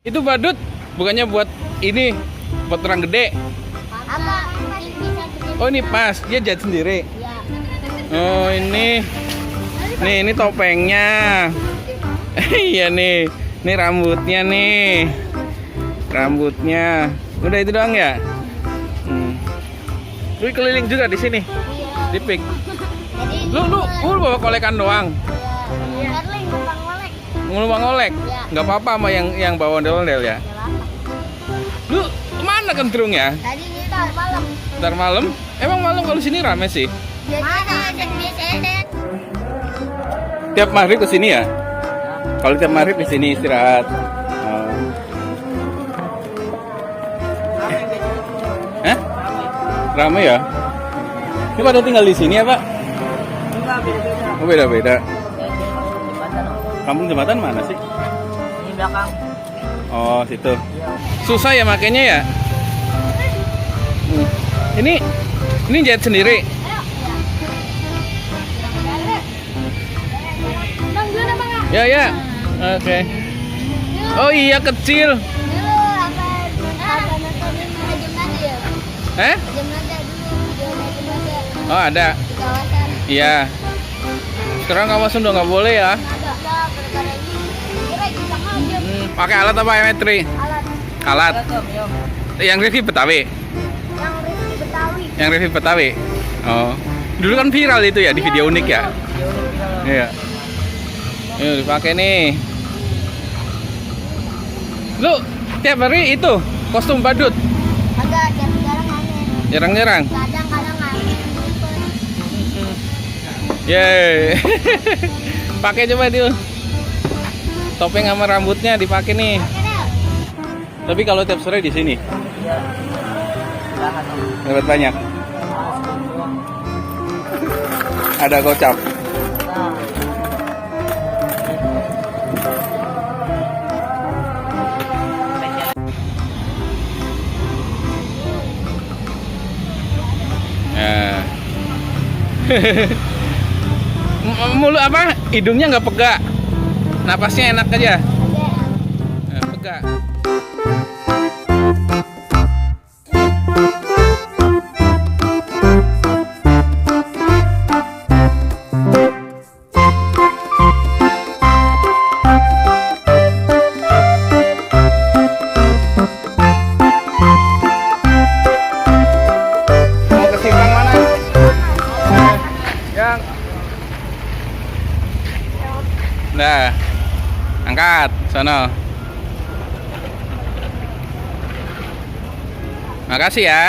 Itu badut bukannya buat ini, buat orang gede. Apa? Bisa gede. Oh ini pas, dia jahit sendiri. Ya. Oh ini topengnya. Iya nih, ini rambutnya nih, rambutnya. Udah itu doang ya. Lu keliling juga di sini, Iya. di pik. Jadi Lu bawa kolekan doang. ya. Darling, numpang molek. Ngelumbang olek, Ya. nggak apa-apa sama yang bawa ondel-ondel ya. Lu mana kentrung ya? Tadi kita malam. Ntar malam, emang malam kalau sini rame sih. Mana ada biasanya? Tiap maghrib ke sini ya? Kalau tiap maghrib di sini istirahat. Oh. Hah? Rame ya? Ini pada tinggal di sini ya, Pak? Enggak, beda-beda. Oh, beda-beda. Jembatan. Kampung jembatan mana sih? Ini belakang. Oh, situ. Iya. Susah ya makanya ya? Ini jahit sendiri. Bang, dulu bang. Ya, ya. Oke. Oh iya, kecil. Dulu apa nontonin Jam Nada ya? Eh? Jam Nada dulu, Jam Nada Oh, ada. di kawasan. Iya. Sekarang kawasan udah nggak boleh ya. Ada gara-gara ini. Kira kita aja Pakai alat apa, Metri? alat Alat. Yuk. Yang review Betawi. yang Rizky Betawi. Yang review Betawi. Oh. Dulu kan viral itu ya di video unik ya. Iya. Yuk dipakai nih. Lu tiap hari itu kostum badut. Agak jarang-jarang aneh. Jarang-jarang. Kadang-kadang aneh. Yeay. Pakai coba dia. Topeng sama rambutnya dipakai nih. Tapi kalau tiap sore di sini Iya. Silahkan. dapat banyak. Ada gocap. Nah, Nah. Mulut apa? Hidungnya nggak pegak. Napasnya enak aja. Nah, pegak. Mau ke simpang mana? Yang. Nah, angkat, sono. Makasih ya.